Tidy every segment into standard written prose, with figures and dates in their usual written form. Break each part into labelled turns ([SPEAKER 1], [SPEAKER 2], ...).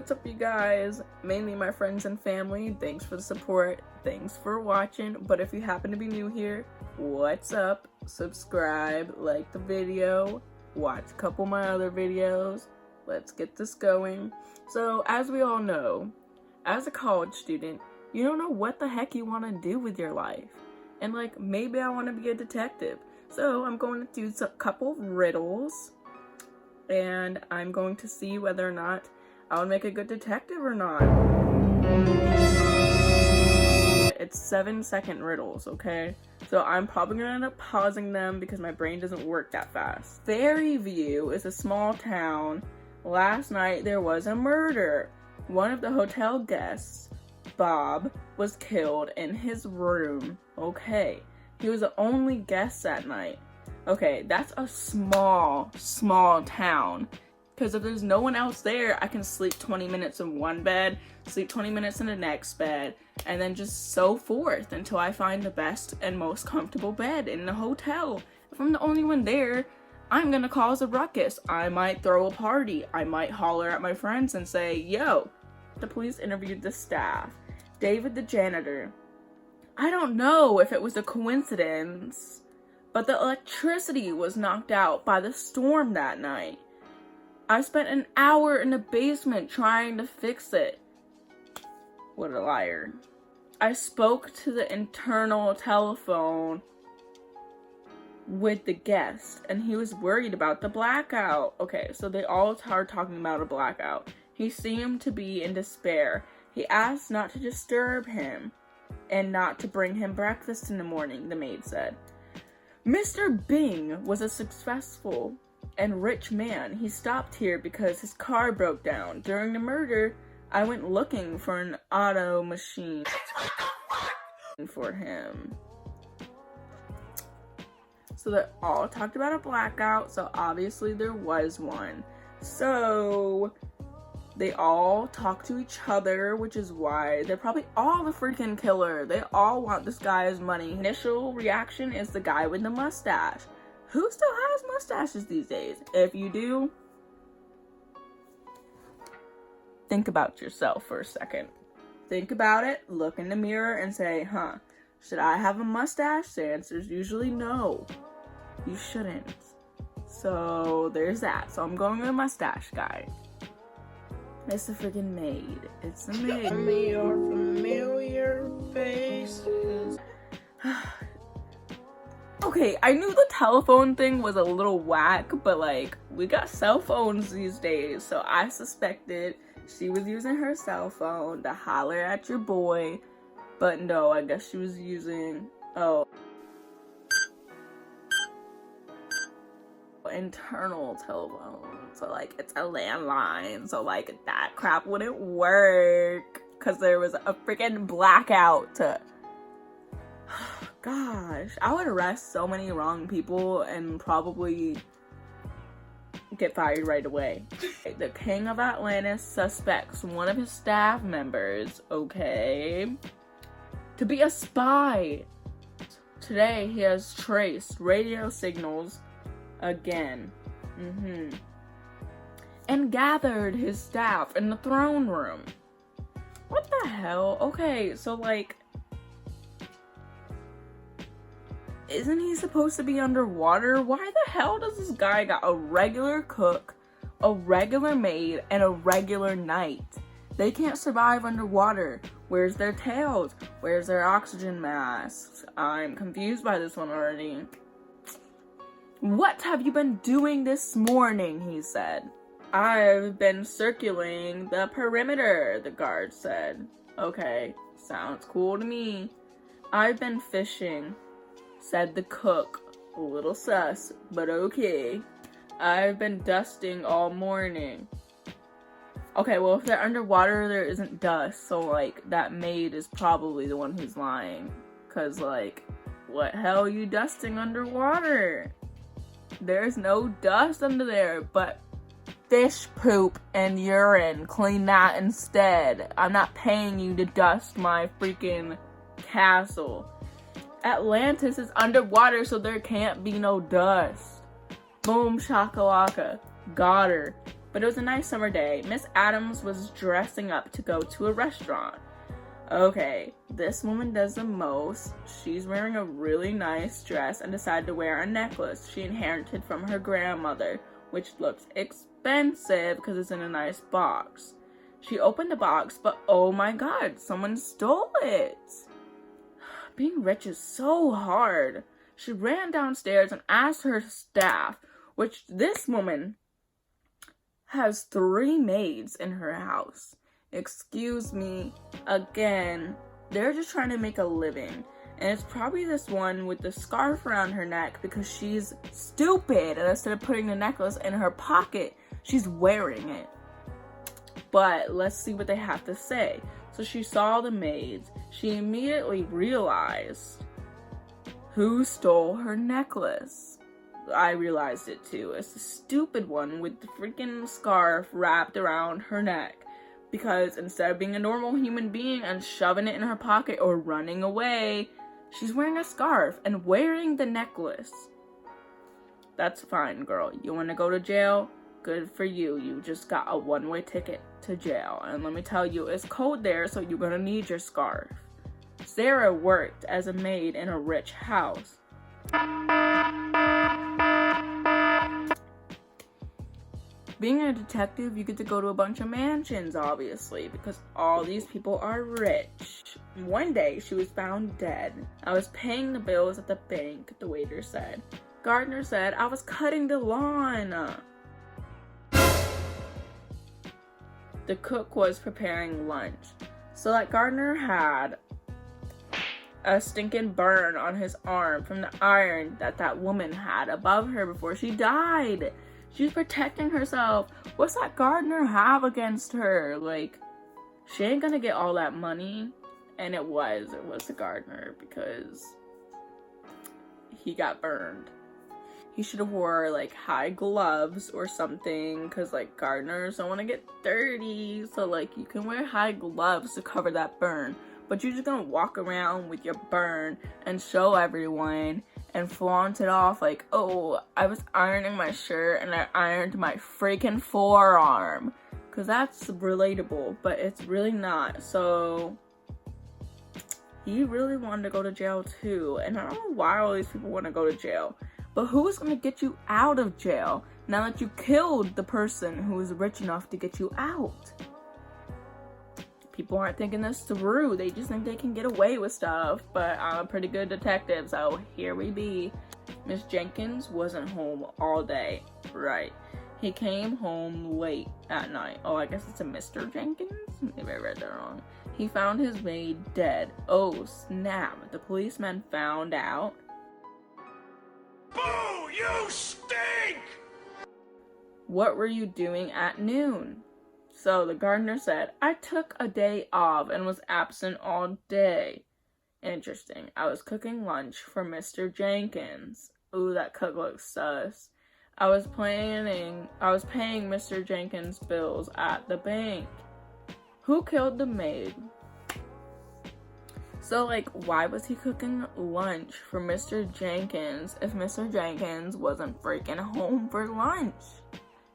[SPEAKER 1] what's up, you guys? Mainly my friends and family. Thanks for the support. Thanks for watching. But if you happen to be new here, what's up? Subscribe, like the video, watch a couple of my other videos. Let's get this going. So, as we all know, as a college student, you don't know what the heck you want to do with your life. And like, maybe I want to be a detective. So I'm going to do a couple of riddles, and I'm going to see whether or not I would make a good detective or not. It's 7-second riddles, okay? So I'm probably gonna end up pausing them because my brain doesn't work that fast. Fairview is a small town. Last night there was a murder. One of the hotel guests, Bob, was killed in his room. Okay. He was the only guest that night. Okay, that's a small town. Because if there's no one else there, I can sleep 20 minutes in one bed, sleep 20 minutes in the next bed, and then just so forth until I find the best and most comfortable bed in the hotel. If I'm the only one there, I'm gonna cause a ruckus. I might throw a party. I might holler at my friends and say, yo. The police interviewed the staff. David the janitor. I don't know if it was a coincidence, but the electricity was knocked out by the storm that night. I spent an hour in the basement trying to fix it. What a liar. I spoke to the internal telephone with the guest, and he was worried about the blackout. Okay, so they all are talking about a blackout. He seemed to be in despair. He asked not to disturb him and not to bring him breakfast in the morning, the maid said. Mr. Bing was a successful and rich man. He stopped here because his car broke down. During the murder, I went looking for an auto machine for him. So they all talked about a blackout, so obviously there was one. So they all talk to each other, which is why they're probably all the freaking killer. They all want this guy's money. Initial reaction is the guy with the mustache. Who still has mustaches these days? If you do, think about yourself for a second. Think about it, look in the mirror and say, should I have a mustache? The answer is usually no. You shouldn't. So there's that. So I'm going with a mustache guy. It's the freaking maid. It's the maid.
[SPEAKER 2] Your familiar faces.
[SPEAKER 1] Okay, I knew the telephone thing was a little whack, but like, we got cell phones these days, so I suspected she was using her cell phone to holler at your boy, but no, I guess she was using, internal telephone. So like, it's a landline, so like that crap wouldn't work because there was a freaking blackout. Gosh, I would arrest so many wrong people and probably get fired right away. The King of Atlantis suspects one of his staff members, okay, to be a spy. Today he has traced radio signals again. And gathered his staff in the throne room. What the hell? Okay, so like, isn't he supposed to be underwater? Why the hell does this guy got a regular cook, a regular maid, and a regular knight? They can't survive underwater. Where's their tails? Where's their oxygen masks? I'm confused by this one already. What have you been doing this morning? He said. I've been circling the perimeter, the guard said. Okay, sounds cool to me. I've been fishing, said the cook. A little sus, but okay. I've been dusting all morning. Okay, well, if they're underwater, there isn't dust, so like, that maid is probably the one who's lying. Cause like, what hell are you dusting underwater? There's no dust under there, but fish poop and urine. Clean that instead. I'm not paying you to dust my freaking castle. Atlantis is underwater, so there can't be no dust. Boom shakalaka. Got her. But it was a nice summer day. Miss Adams was dressing up to go to a restaurant. Okay, this woman does the most. She's wearing a really nice dress and decided to wear a necklace she inherited from her grandmother, which looks expensive because it's in a nice box. She opened the box, but oh my god, someone stole it. Being rich is so hard. She ran downstairs and asked her staff, which this woman has 3 maids in her house. Excuse me, again, they're just trying to make a living. And it's probably this one with the scarf around her neck because she's stupid. And instead of putting the necklace in her pocket, she's wearing it. But let's see what they have to say. So she saw the maids. She immediately realized who stole her necklace. I realized it too. It's the stupid one with the freaking scarf wrapped around her neck. Because instead of being a normal human being and shoving it in her pocket or running away, she's wearing a scarf and wearing the necklace. That's fine, girl. You want to go to jail? Good for you. You just got a one-way ticket to jail. And let me tell you, it's cold there, so you're gonna need your scarf. Sarah worked as a maid in a rich house. Being a detective, you get to go to a bunch of mansions, obviously, because all these people are rich. One day, she was found dead. I was paying the bills at the bank, the waiter said. Gardner said, I was cutting the lawn. The cook was preparing lunch. So that Gardner had a stinking burn on his arm from the iron that woman had above her before she died. She's protecting herself. What's that Gardner have against her? Like, she ain't gonna get all that money. And it was the Gardner because he got burned. He should have wore like high gloves or something because like gardeners don't want to get dirty. So like you can wear high gloves to cover that burn. But you're just gonna walk around with your burn and show everyone and flaunt it off like, oh, I was ironing my shirt and I ironed my freaking forearm. Because that's relatable, but it's really not. So he really wanted to go to jail too. And I don't know why all these people want to go to jail. But who's going to get you out of jail now that you killed the person who is rich enough to get you out? People aren't thinking this through. They just think they can get away with stuff. But I'm a pretty good detective, so here we be. Miss Jenkins wasn't home all day. Right. He came home late at night. Oh, I guess it's a Mr. Jenkins? Maybe I read that wrong. He found his maid dead. Oh, snap. The policeman found out.
[SPEAKER 3] Boo! You stink!
[SPEAKER 1] What were you doing at noon? So the gardener said, I took a day off and was absent all day. Interesting. I was cooking lunch for Mr. Jenkins. Ooh, that cook looks sus. I was paying Mr. Jenkins' bills at the bank. Who killed the maid? So, like, why was he cooking lunch for Mr. Jenkins if Mr. Jenkins wasn't freaking home for lunch?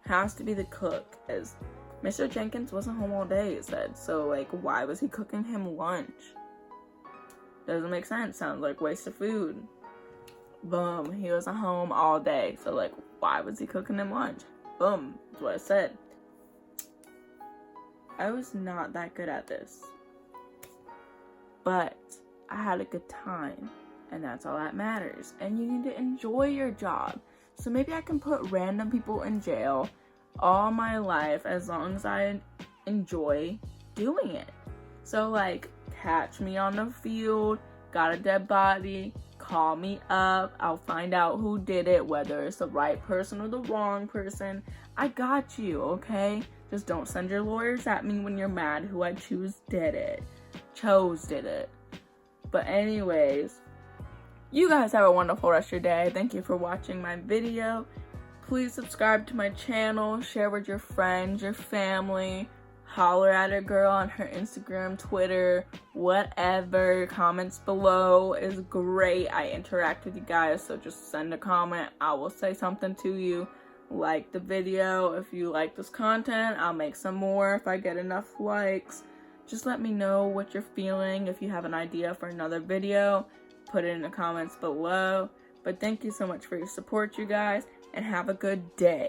[SPEAKER 1] Has to be the cook, as Mr. Jenkins wasn't home all day, it said. So, like, why was he cooking him lunch? Doesn't make sense. Sounds like waste of food. Boom. He wasn't home all day. So, like, why was he cooking him lunch? Boom. That's what I said. I was not that good at this. But I had a good time. And that's all that matters. And you need to enjoy your job. So maybe I can put random people in jail all my life as long as I enjoy doing it. So like, catch me on the field, got a dead body, call me up, I'll find out who did it, whether it's the right person or the wrong person. I got you, okay? Just don't send your lawyers at me when you're mad who I chose did it. But anyways, you guys have a wonderful rest of your day. Thank you for watching my video. Please subscribe to my channel, share with your friends, your family, holler at a girl on her Instagram, Twitter, whatever. Comments below is great. I interact with you guys, so just send a comment. I will say something to you. like the video. If you like this content, I'll make some more if I get enough likes. Just let me know what you're feeling. If you have an idea for another video, put it in the comments below. But thank you so much for your support, you guys, and have a good day.